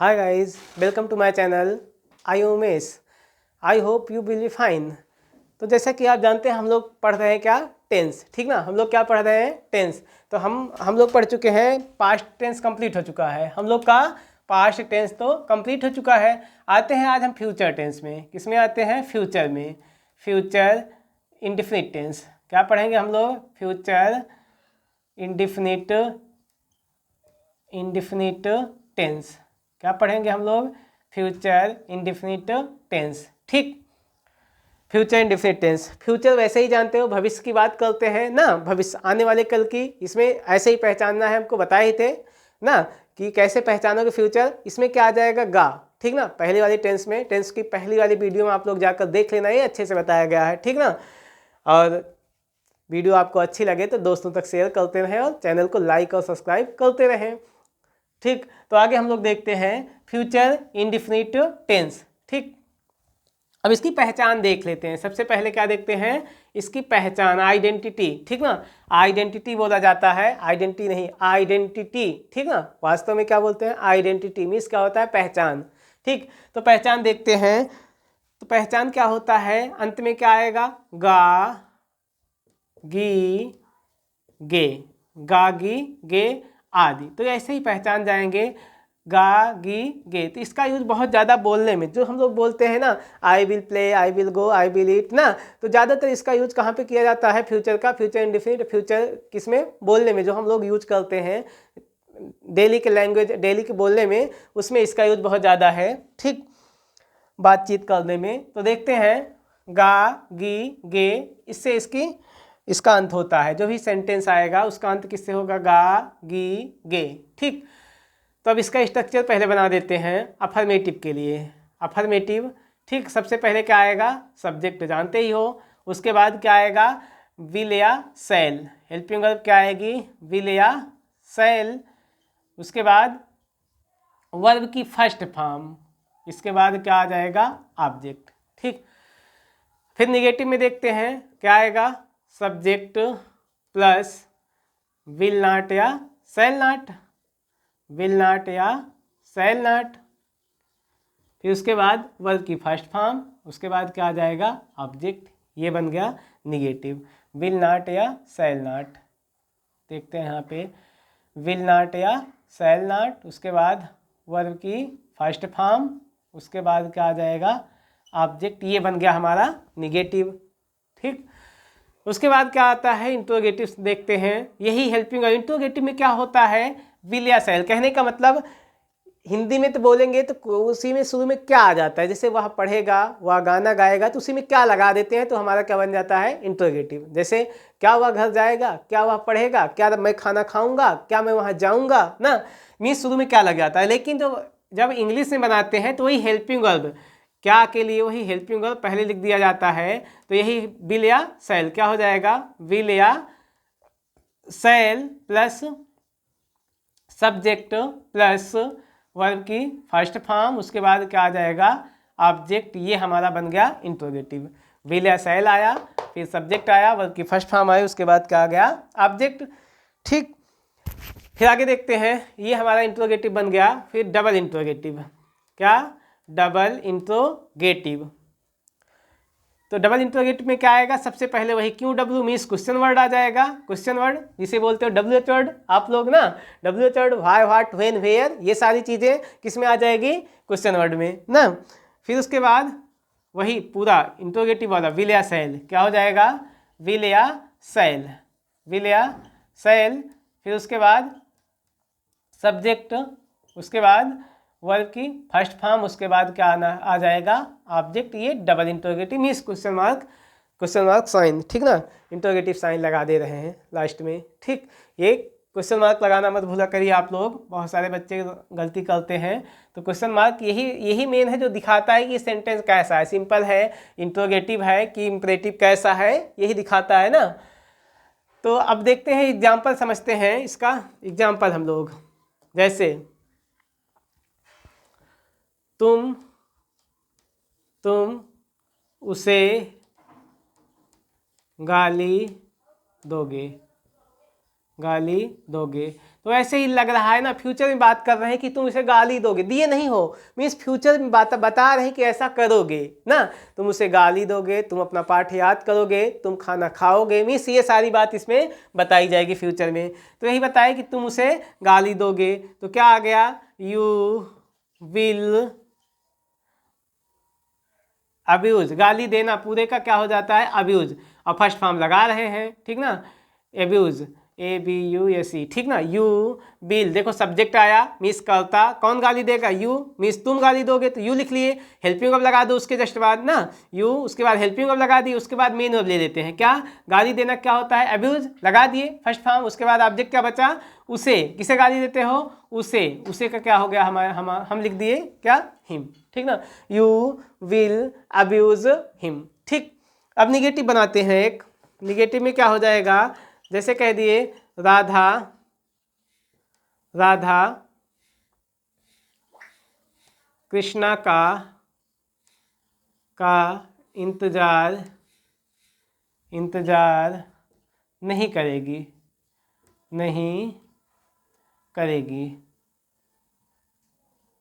Hi guys, welcome to my channel. I am Umesh. I hope you will be fine. तो जैसा कि आप जानते हैं हम लोग पढ़ रहे हैं क्या टेंस, ठीक ना। हम लोग क्या पढ़ रहे हैं टेंस। तो हम लोग पढ़ चुके हैं पास्ट टेंस कंप्लीट हो चुका है हम लोग का। पास्ट टेंस तो कंप्लीट हो चुका है। आते हैं आज हम फ्यूचर टेंस में। किस में आते हैं? फ्यूचर में। फ्यूचर इंडेफिनिट टेंस क्या पढ़ेंगे हम लोग? फ्यूचर इंडेफिनिट टेंस क्या पढ़ेंगे हम लोग? Future indefinite tense. ठीक, फ्यूचर इंडेफिनिट टेंस। फ्यूचर वैसे ही जानते हो, भविष्य की बात करते हैं ना, भविष्य आने वाले कल की। इसमें ऐसे ही पहचानना है, हमको बताए ही थे ना कि कैसे पहचानोगे फ्यूचर। इसमें क्या आ जाएगा? गा, ठीक ना। पहली वाली टेंस में, टेंस की पहली वाली वीडियो में आप लोग जाकर देख लेना, ये अच्छे से बताया गया है, ठीक ना। और वीडियो आपको अच्छी लगे तो दोस्तों तक शेयर करते रहें और चैनल को लाइक और सब्सक्राइब करते रहें। ठीक, तो आगे हम लोग देखते हैं फ्यूचर इंडेफिनिट टेंस। ठीक, अब इसकी पहचान देख लेते हैं। सबसे पहले क्या देखते हैं? इसकी पहचान, आइडेंटिटी, ठीक ना। आइडेंटिटी बोला जाता है, आइडेंटिटी नहीं, आइडेंटिटी, ठीक ना। वास्तव में क्या बोलते हैं? आइडेंटिटी मीन्स क्या होता है? पहचान। ठीक, तो पहचान देखते हैं। तो पहचान क्या होता है? अंत में क्या आएगा? गा गी गे, गा गी गे आदि। तो ऐसे ही पहचान जाएंगे, गा गी गे। तो इसका यूज बहुत ज़्यादा बोलने में, जो हम लोग बोलते हैं ना, I will play, I will go, I will eat ना, तो ज़्यादातर इसका यूज कहाँ पे किया जाता है? फ्यूचर का, फ्यूचर इंडेफिनिट फ्यूचर किसमें? बोलने में, जो हम लोग यूज करते हैं डेली के लैंग्वेज, डेली के बोलने में, उसमें इसका यूज बहुत ज़्यादा है। ठीक, बातचीत करने में। तो देखते हैं, गा गी गे, इससे इसका अंत होता है। जो भी सेंटेंस आएगा उसका अंत किससे होगा? गा गी गे। ठीक, तो अब इसका स्ट्रक्चर पहले बना देते हैं अफर्मेटिव के लिए। अफर्मेटिव, ठीक, सबसे पहले क्या आएगा? सब्जेक्ट जानते ही हो। उसके बाद क्या आएगा? विल या शैल। हेल्पिंग वर्ब क्या आएगी? विल या शैल। उसके बाद वर्ब की फर्स्ट फॉर्म। इसके बाद क्या आ जाएगा? ऑब्जेक्ट। ठीक, फिर निगेटिव में देखते हैं क्या आएगा? सब्जेक्ट प्लस विल नॉट या शैल नॉट, विल नॉट या शैल नॉट। फिर उसके बाद वर्ब की फर्स्ट फॉर्म, उसके बाद क्या आ जाएगा? ऑब्जेक्ट। ये बन गया निगेटिव, विल नॉट या शैल नॉट। देखते हैं यहाँ पे, विल नॉट या शैल नॉट, उसके बाद वर्ब की फर्स्ट फॉर्म, उसके बाद क्या आ जाएगा? ऑब्जेक्ट। ये बन गया हमारा निगेटिव। ठीक, उसके बाद क्या आता है? इंट्रोगेटिव देखते हैं। यही हेल्पिंग वर्ब। इंट्रोगेटिव में क्या होता है? विल या शैल। कहने का मतलब, हिंदी में तो बोलेंगे तो उसी में शुरू में क्या आ जाता है? जैसे वह पढ़ेगा, वह गाना गाएगा, तो उसी में क्या लगा देते हैं, तो हमारा क्या बन जाता है? इंट्रोगेटिव। जैसे क्या वह घर जाएगा, क्या वह पढ़ेगा, क्या मैं खाना खाऊंगा, क्या मैं वहाँ जाऊंगा ना, मीन्स शुरू में क्या लग जाता है। लेकिन जब इंग्लिश में बनाते हैं तो वही हेल्पिंग वर्ब, क्या के लिए वही हेल्पिंग वर्ब पहले लिख दिया जाता है। तो यही विल या शैल क्या हो जाएगा? विल या shall plus subject plus verb की फर्स्ट फॉर्म, उसके बाद क्या आ जाएगा? ऑब्जेक्ट। ये हमारा बन गया इंट्रोगेटिव। विल या शैल आया, फिर सब्जेक्ट आया, वर्ब की फर्स्ट फॉर्म आई, उसके बाद क्या आ गया? ऑब्जेक्ट। ठीक, फिर आगे देखते हैं। ये हमारा इंट्रोगेटिव बन गया। फिर डबल इंट्रोगेटिव। क्या? Double interrogative. तो डबल इंट्रोगेटिव में क्या आएगा? सबसे पहले वही क्यों डब्ल्यू मीन्स क्वेश्चन वर्ड आ जाएगा। क्वेश्चन वर्ड जिसे बोलते हो डब्ल्यू एच वर्ड, आप लोग ना, W H word, why, what, when, where, ये सारी चीज़ें किस में आ जाएगी? क्वेश्चन वर्ड में ना। फिर उसके बाद वही पूरा इंट्रोगेटिव वाला विल या शैल क्या हो जाएगा? विल या शैल, विल या शैल। फिर उसके बाद सब्जेक्ट, उसके बाद वर्ब की फर्स्ट फॉर्म, उसके बाद क्या आ जाएगा? ऑब्जेक्ट। ये double interrogative means question mark sign, ठीक ना। इंट्रोगेटिव साइन लगा दे रहे हैं लास्ट में। ठीक, ये क्वेश्चन मार्क लगाना मत भूला करिए आप लोग, बहुत सारे बच्चे गलती करते हैं। तो क्वेश्चन मार्क यही मेन है जो दिखाता है कि सेंटेंस कैसा है, सिंपल है, इंट्रोगेटिव है कि इम्परेटिव कैसा है, यही दिखाता है ना। तो अब देखते हैं एग्जाम्पल, समझते हैं इसका एग्जाम्पल हम लोग। जैसे तुम उसे गाली दोगे, तो ऐसे ही लग रहा है ना, फ्यूचर में बात कर रहे हैं कि तुम इसे गाली दोगे, दिए नहीं हो, मीन्स फ्यूचर में बात बता रहे हैं कि ऐसा करोगे ना, तुम उसे गाली दोगे, तुम अपना पाठ याद करोगे, तुम खाना खाओगे, मीन्स ये सारी बात इसमें बताई जाएगी फ्यूचर में। तो यही बताया कि तुम उसे गाली दोगे, तो क्या आ गया, यू विल अब्यूज, गाली देना पूरे का क्या हो जाता है, अब्यूज, और फर्स्ट फॉर्म लगा रहे हैं, ठीक ना, एब्यूज, ABUSE, ठीक ना। यू बिल, देखो सब्जेक्ट आया, मिस करता, कौन गाली देगा, यू, मिस तुम गाली दोगे तो यू लिख लिए, हेल्पिंग वर्ब लगा दो उसके जस्ट बाद ना, यू, उसके बाद हेल्पिंग वर्ब लगा दी, उसके बाद मेन वर्ब ले लेते हैं, क्या, गाली देना क्या होता है, अब्यूज, लगा दिए फर्स्ट फॉर्म, उसके बाद ऑब्जेक्ट क्या बचा, उसे, किसे गाली देते हो, उसे, उसे का क्या हो गया, हम लिख दिए क्या, हिम, ठीक ना, यू विल अब्यूज हिम, ठीक। अब निगेटिव बनाते हैं एक, निगेटिव में क्या हो जाएगा, जैसे कह दिए राधा कृष्णा का इंतजार नहीं करेगी,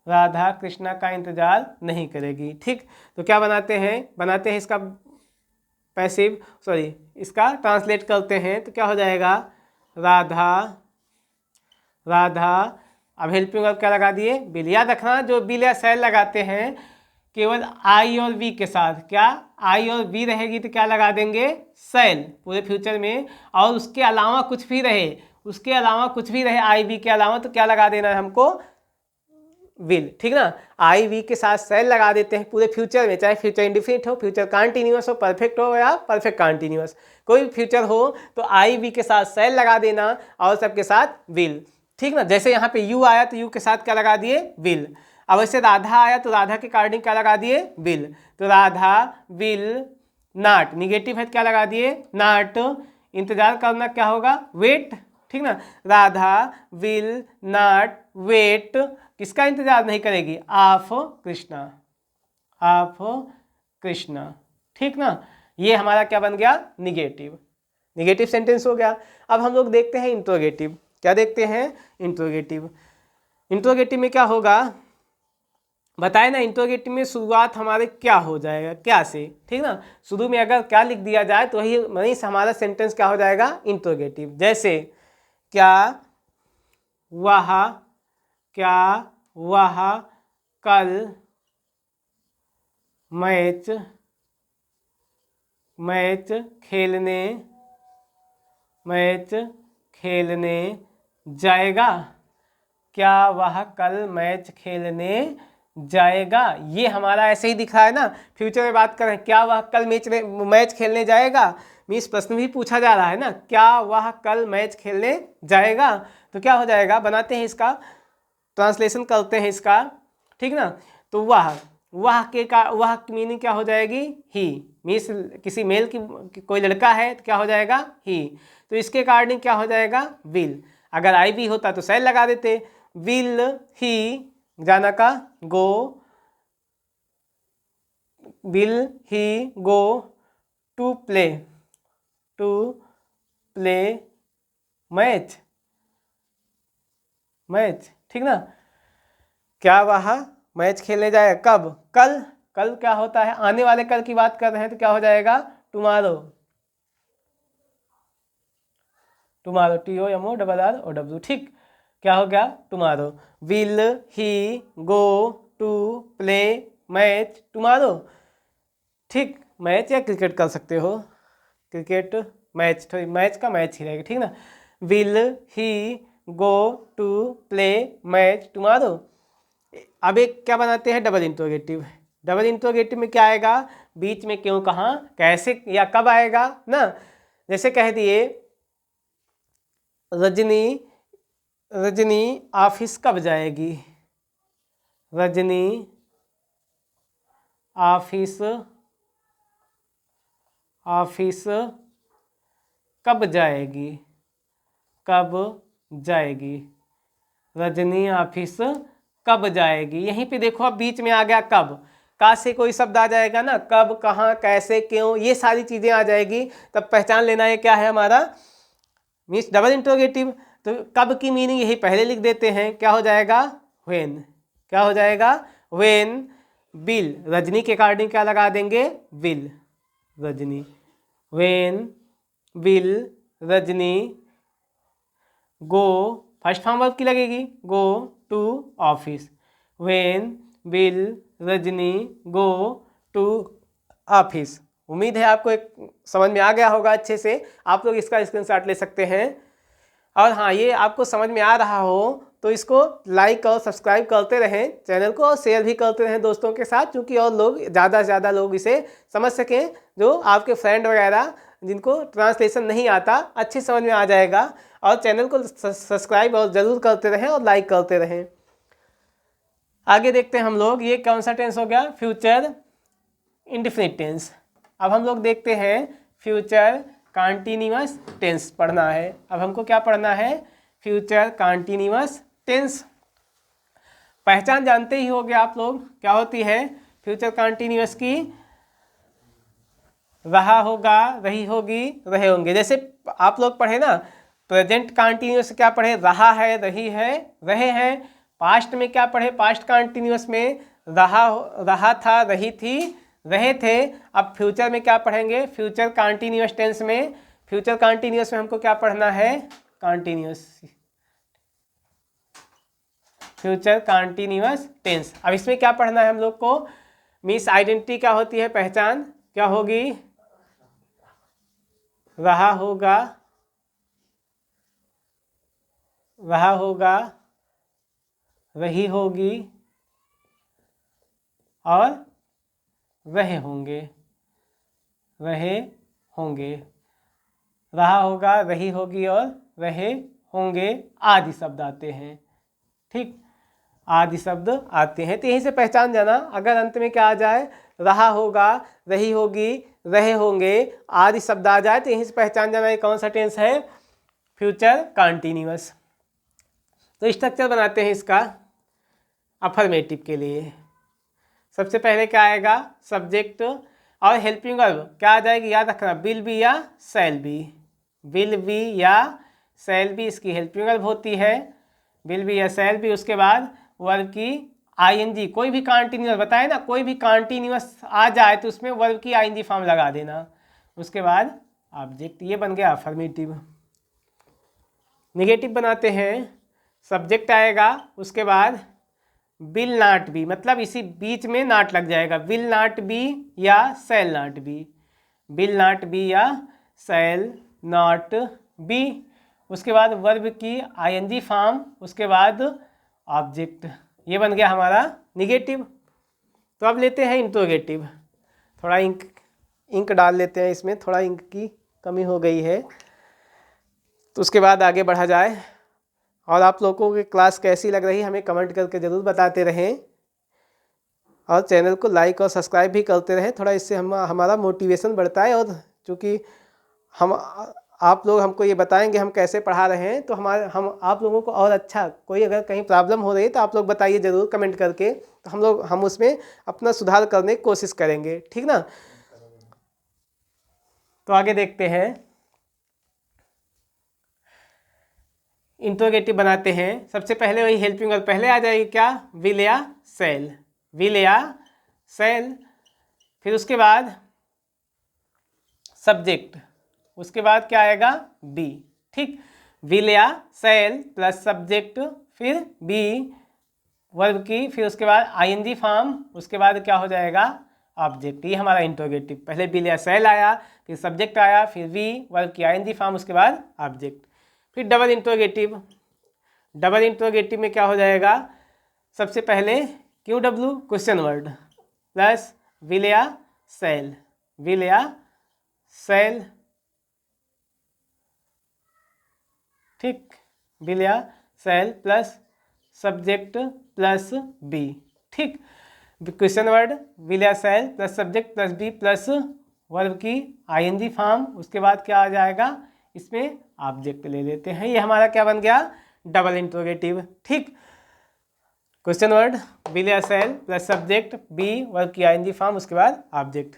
राधा कृष्णा का इंतजार नहीं करेगी, ठीक। तो क्या बनाते हैं इसका पैसिव, सॉरी इसका ट्रांसलेट करते हैं, तो क्या हो जाएगा, राधा, अब हेल्पिंग वर्ब क्या लगा दिए, बिल, याद रखना जो बिल या सेल लगाते हैं केवल आई और वी के साथ, क्या, आई और वी रहेगी तो क्या लगा देंगे, सेल पूरे फ्यूचर में, और उसके अलावा कुछ भी रहे, आई वी के अलावा, तो क्या लगा देना है हमको, विल, ठीक ना। आई वी के साथ सेल लगा देते हैं पूरे फ्यूचर में, चाहे फ्यूचर इंडिफिनिट हो, फ्यूचर कंटिन्यूअस हो, परफेक्ट हो या परफेक्ट कंटिन्यूअस, कोई भी फ्यूचर हो तो आई वी के साथ सेल लगा देना और सबके साथ विल, ठीक ना। जैसे यहाँ पे यू आया तो यू के साथ क्या लगा दिए, विल। अब वैसे राधा आया तो राधा के अकॉर्डिंग क्या लगा दिए, विल। तो राधा विल नॉट, निगेटिव है क्या लगा दिए, नॉट, इंतजार करना क्या होगा, वेट, ठीक ना। राधा विल नॉट वेट, किसका इंतजार नहीं करेगी, ऑफ कृष्णा, ठीक ना। ये हमारा क्या बन गया, निगेटिव सेंटेंस हो गया। अब हम लोग देखते हैं इंट्रोगेटिव, क्या देखते हैं, इंट्रोगेटिव में क्या होगा, बताए ना, इंट्रोगेटिव में शुरुआत हमारे क्या हो जाएगा, क्या से, ठीक ना। शुरू में अगर क्या लिख दिया जाए तो वही से हमारा सेंटेंस क्या हो जाएगा, इंट्रोगेटिव। जैसे क्या वह कल मैच खेलने जाएगा, क्या वह कल मैच खेलने जाएगा, ये हमारा ऐसे ही दिख रहा है ना, फ्यूचर में बात कर रहे हैं, क्या वह कल मैच खेलने जाएगा, मीन्स प्रश्न भी पूछा जा रहा है ना, क्या वह कल मैच खेलने जाएगा, तो क्या हो जाएगा, बनाते हैं इसका ट्रांसलेशन करते हैं इसका, ठीक ना। तो वह की मीनिंग क्या हो जाएगी, ही, मीन्स किसी मेल की कोई लड़का है तो क्या हो जाएगा, ही, तो इसके अकॉर्डिंग क्या हो जाएगा, विल। अगर आई भी होता तो सेल लगा देते, विल ही जाना का, will he go to play match, ठीक ना। क्या वह मैच खेलने जाएगा, कब, कल क्या होता है, आने वाले कल की बात कर रहे हैं तो क्या हो जाएगा, टुमारो, TOMORROW, ठीक, क्या हो गया, tomorrow. Will he go to play match tomorrow, ठीक, मैच या क्रिकेट कर सकते हो, क्रिकेट मैच, तो मैच का मैच ही रहेगा, ठीक ना। Will he go to play match tomorrow. अब एक क्या बनाते हैं, डबल इंट्रोगेटिव में क्या आएगा, बीच में क्यों, कहाँ, कैसे या कब आएगा ना। जैसे कह दिए रजनी ऑफिस कब जाएगी, रजनी ऑफिस कब जाएगी, रजनी ऑफिस कब जाएगी। यहीं पे देखो अब बीच में आ गया कब, का से कोई शब्द आ जाएगा ना, कब, कहाँ, कैसे, क्यों, ये सारी चीजें आ जाएगी, तब पहचान लेना है क्या है हमारा, मीन्स डबल इंट्रोगेटिव। तो कब की मीनिंग यही पहले लिख देते हैं, क्या हो जाएगा व्हेन, क्या हो जाएगा व्हेन विल, रजनी के अकॉर्डिंग क्या लगा देंगे will, Rajni, when will Rajni go, first form verb की लगेगी go to office, when will Rajni go to office. उम्मीद है आपको एक समझ में आ गया होगा अच्छे से, आप लोग इसका स्क्रीनशॉट ले सकते हैं। और हाँ, ये आपको समझ में आ रहा हो तो इसको लाइक और सब्सक्राइब करते रहें चैनल को, और शेयर भी करते रहें दोस्तों के साथ, क्योंकि और लोग ज़्यादा से ज़्यादा लोग इसे समझ सकें, जो आपके फ्रेंड वगैरह जिनको ट्रांसलेशन नहीं आता अच्छी समझ में आ जाएगा। और चैनल को सब्सक्राइब और ज़रूर करते रहें और लाइक करते रहें। आगे देखते हैं हम लोग, ये कौन सा टेंस हो गया, फ्यूचर इंडेफिनिट टेंस। अब हम लोग देखते हैं फ्यूचर कंटीन्यूअस टेंस पढ़ना है। अब हमको क्या पढ़ना है, फ्यूचर कंटीन्यूअस टेंस। पहचान जानते ही होंगे आप लोग, क्या होती है फ्यूचर कंटीन्यूअस की, रहा होगा, रही होगी, रहे होंगे। जैसे आप लोग पढ़े ना, प्रेजेंट कंटीन्यूअस क्या पढ़े, रहा है, रही है, रहे हैं। पास्ट में क्या पढ़े, पास्ट कंटीन्यूअस में रहा था, रही थी, रहे थे। अब फ्यूचर में क्या पढ़ेंगे, फ्यूचर कंटीन्यूअस टेंस में, फ्यूचर कंटीन्यूअस में हमको क्या पढ़ना है, कंटीन्यूअस, फ्यूचर कंटीन्यूअस टेंस। अब इसमें क्या पढ़ना है हम लोग को, मिस आइडेंटिटी क्या होती है, पहचान क्या होगी, रहा होगा, रहा होगा, रही होगी और रहे होंगे, रहे होंगे, रहा होगा, रही होगी और रहे होंगे आदि शब्द आते हैं। ठीक, आदि शब्द आते हैं, तो यहीं से पहचान जाना। अगर अंत में क्या आ जाए, रहा होगा, रही होगी, रहे होंगे आदि शब्द आ जाए, तो यहीं से पहचान जाना ये कौन सा टेंस है, फ्यूचर कंटीन्यूअस। तो स्ट्रक्चर बनाते हैं इसका अफर्मेटिव के लिए। सबसे पहले क्या आएगा, सब्जेक्ट और हेल्पिंग वर्ब क्या आ जाएगी, याद रखना, विल बी या शैल बी, विल बी या शैल बी इसकी हेल्पिंग वर्ब होती है, विल बी या शैल बी। उसके बाद वर्ब की आईएनजी, कोई भी कंटीन्यूअस बताए ना, कोई भी कंटीन्यूअस आ जाए तो उसमें वर्ब की आईएनजी फॉर्म लगा देना। उसके बाद ऑब्जेक्ट, ये बन गया अफर्मेटिव। नेगेटिव बनाते हैं, सब्जेक्ट आएगा, उसके बाद विल नॉट बी, मतलब इसी बीच में नॉट लग जाएगा, विल नॉट बी या शैल not B, will not be या शैल नॉट बी। उसके बाद वर्ब की आईएनजी फॉर्म, उसके बाद ऑब्जेक्ट, ये बन गया हमारा निगेटिव। तो अब लेते हैं इंट्रोगेटिव। थोड़ा इंक डाल लेते हैं इसमें, थोड़ा इंक की कमी हो गई है, तो उसके बाद आगे बढ़ा जाए। और आप लोगों की क्लास कैसी लग रही है हमें कमेंट करके ज़रूर बताते रहें, और चैनल को लाइक और सब्सक्राइब भी करते रहें, थोड़ा इससे हमारा मोटिवेशन बढ़ता है। और चूँकि हम आप लोग हमको ये बताएंगे हम कैसे पढ़ा रहे हैं, तो हम आप लोगों को और अच्छा, कोई अगर कहीं प्रॉब्लम हो रही है तो आप लोग बताइए ज़रूर कमेंट करके, तो हम उसमें अपना सुधार करने की कोशिश करेंगे, ठीक ना। तो आगे देखते हैं, इंट्रोगेटिव बनाते हैं। सबसे पहले वही हेल्पिंग वर्ब पहले आ जाएगी, क्या, विल या शैल, विल या शैल। फिर उसके बाद सब्जेक्ट, उसके बाद क्या आएगा, बी। ठीक, विल या शैल प्लस सब्जेक्ट, फिर बी वर्ब की, फिर उसके बाद आईएनजी फॉर्म, उसके बाद क्या हो जाएगा, ऑब्जेक्ट। ये हमारा इंट्रोगेटिव, पहले विल या शैल आया, फिर सब्जेक्ट आया, फिर वी वर्ब की आईएनजी फॉर्म, उसके बाद ऑब्जेक्ट। फिर डबल इंट्रोगेटिव, डबल इंट्रोगेटिव में क्या हो जाएगा, सबसे पहले Q W question word plus will या शैल, विल या शैल। ठीक, विल या shall plus subject plus be. ठीक, क्वेश्चन वर्ड विल या shall plus subject plus be plus verb की आईएनजी फॉर्म, उसके बाद क्या आ जाएगा, इसमें ऑब्जेक्ट ले लेते हैं। ये हमारा क्या बन गया, डबल इंट्रोगेटिव। ठीक, क्वेश्चन वर्ड विल या shall plus subject be verb की आईएनजी फॉर्म, उसके बाद ऑब्जेक्ट।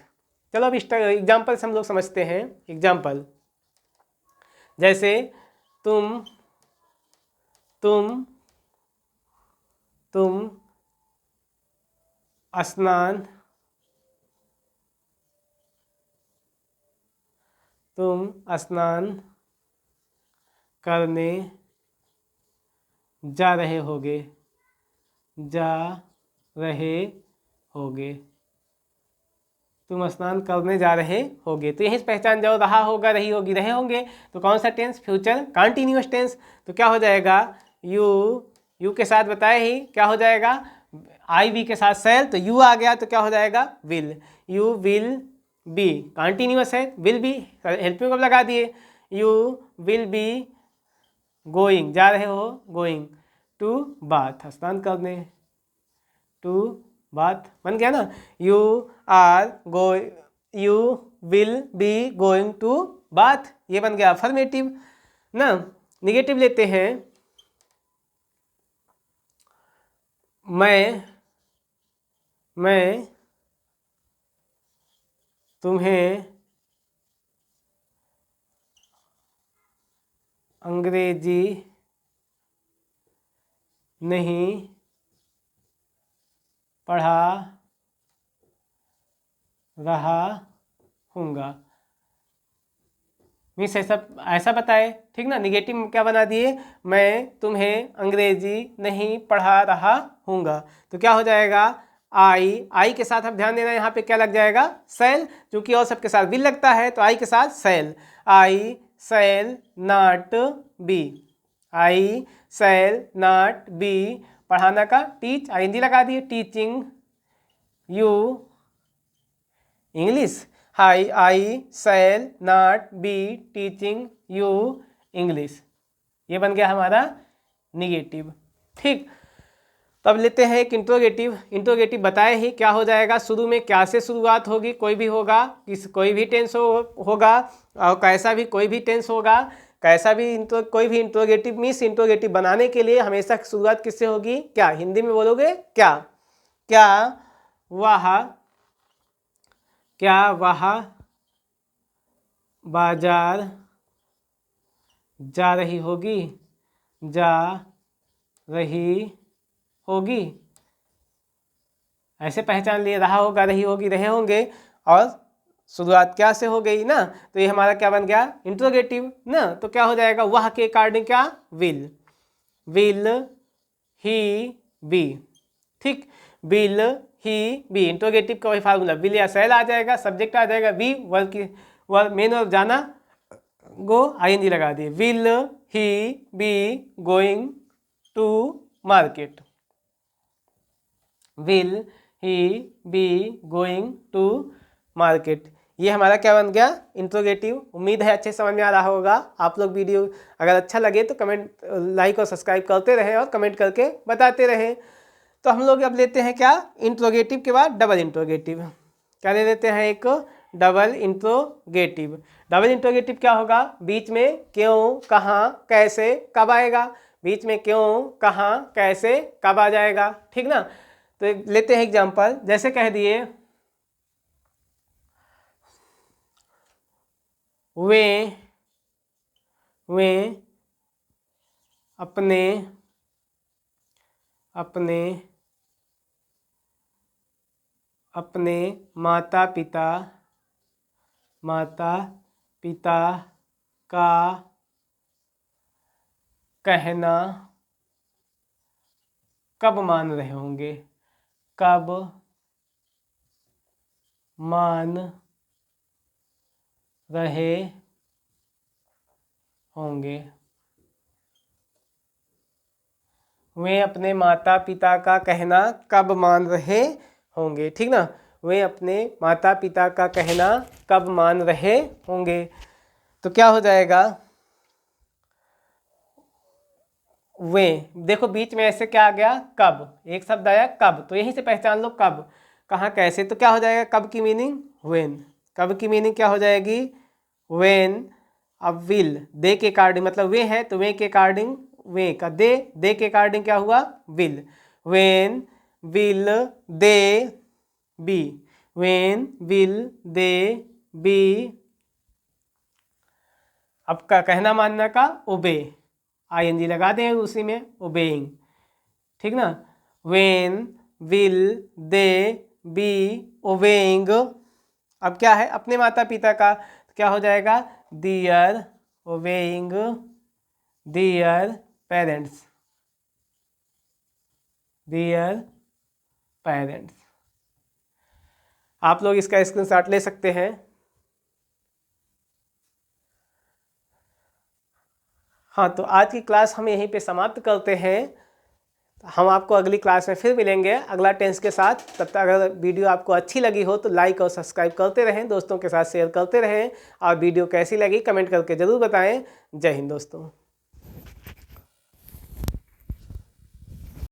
चलो अब एग्जाम्पल से हम लोग समझते हैं। एग्जाम्पल, जैसे तुम तुम स्नान करने जा रहे होगे। तुम स्नान करने जा रहे होगे, तो यही से पहचान जाओ, रहा होगा, रही होगी, रहे होंगे। तो कौन सा टेंस? Future continuous tense. तो क्या हो जाएगा? यू के साथ बताए ही क्या हो जाएगा? आई वी के साथ सेल, तो यू आ गया तो क्या हो जाएगा? Will. You will B, continuous है, विल बी हेल्पिंग वर्ब लगा दिए। यू विल बी गोइंग, जा रहे हो, गोइंग टू बाथ, स्नान करने, टू बाथ बन गया ना। You will be going to bath, ये बन गया अफर्मेटिव ना। निगेटिव लेते हैं। मैं तुम्हें अंग्रेजी नहीं पढ़ा रहा हूँगा। मीन्स ऐसा बताए, ठीक ना। निगेटिव में क्या बना दिए? मैं तुम्हें अंग्रेजी नहीं पढ़ा रहा हूँगा, तो क्या हो जाएगा? आई के साथ अब ध्यान देना, यहाँ पे क्या लग जाएगा? सेल, क्योंकि और सबके साथ विल लगता है, तो आई के साथ shall. I shall not be, I shall not be, पढ़ाना का टीच, आईएनजी लगा दिए, teaching you English. I shall not be teaching you English, ये बन गया हमारा निगेटिव। ठीक, तब लेते हैं एक इंट्रोगेटिव। इंट्रोगेटिव बताए ही क्या हो जाएगा? शुरू में क्या से शुरुआत होगी? कोई भी होगा, कोई भी टेंस होगा, और कैसा भी कोई भी टेंस होगा, कैसा भी कोई भी इंट्रोगेटिव मीन्स इंट्रोगेटिव बनाने के लिए हमेशा शुरुआत किससे होगी? क्या, हिंदी में बोलोगे क्या? क्या वह बाजार जा रही होगी? ऐसे पहचान लिए, रहा होगा, रही होगी, रहे होंगे, और शुरुआत क्या से हो गई ना, तो ये हमारा क्या बन गया? इंट्रोगेटिव ना। तो क्या हो जाएगा? वह के अकॉर्डिंग क्या? Will he be. ठीक, विल ही बी, इंट्रोगेटिव का वही फार्मूला, विल या शैल आ जाएगा, सब्जेक्ट आ जाएगा, बी वर्ब मेन वर्ब जाना, गो आईएनजी लगा दिए। Will he be going to market, will he be going to market, ये हमारा क्या बन गया? इंट्रोगेटिव। उम्मीद है अच्छे समझ में आ रहा होगा। आप लोग वीडियो अगर अच्छा लगे तो कमेंट, लाइक और सब्सक्राइब करते रहें और कमेंट करके बताते रहें। तो हम लोग अब लेते हैं क्या? इंट्रोगेटिव के बाद डबल इंट्रोगेटिव। क्या ले लेते हैं? एक डबल इंट्रोगेटिव। डबल इंट्रोगेटिव क्या होगा? बीच में क्यों, कहाँ, कैसे, कब आएगा। बीच में क्यों, कहाँ, कैसे, कब आ जाएगा, ठीक ना। तो लेते हैं एग्जांपल, जैसे कह दिए वे अपने माता पिता का कहना कब मान रहे होंगे? कब मान रहे होंगे? वे अपने माता पिता का कहना कब मान रहे होंगे, ठीक ना। वे अपने माता पिता का कहना कब मान रहे होंगे, तो क्या हो जाएगा? वे, देखो बीच में ऐसे क्या आ गया? कब, एक शब्द आया कब, तो यहीं से पहचान लो कब, कहाँ, कैसे। तो क्या हो जाएगा? कब की मीनिंग व्हेन। कब की मीनिंग क्या हो जाएगी? व्हेन। अब विल, दे के अकॉर्डिंग, मतलब वे है तो वे के अकॉर्डिंग, वे का दे के अकॉर्डिंग क्या हुआ? Will. When will they B, when will they B. अब का कहना मानना का ओबे, ING लगा दें उसी में, ओबेइंग, ठीक ना। When will they B obeying, अब क्या है अपने माता पिता का, क्या हो जाएगा दियर ओबेइंग दियर पेरेंट्स, दियर पेरेंट्स। आप लोग इसका स्क्रीनशॉट ले सकते हैं। हाँ, तो आज की क्लास हम यहीं पे समाप्त करते हैं। हम आपको अगली क्लास में फिर मिलेंगे अगला टेंस के साथ। तब तक अगर वीडियो आपको अच्छी लगी हो तो लाइक और सब्सक्राइब करते रहें, दोस्तों के साथ शेयर करते रहें, और वीडियो कैसी लगी कमेंट करके ज़रूर बताएं। जय हिंद दोस्तों।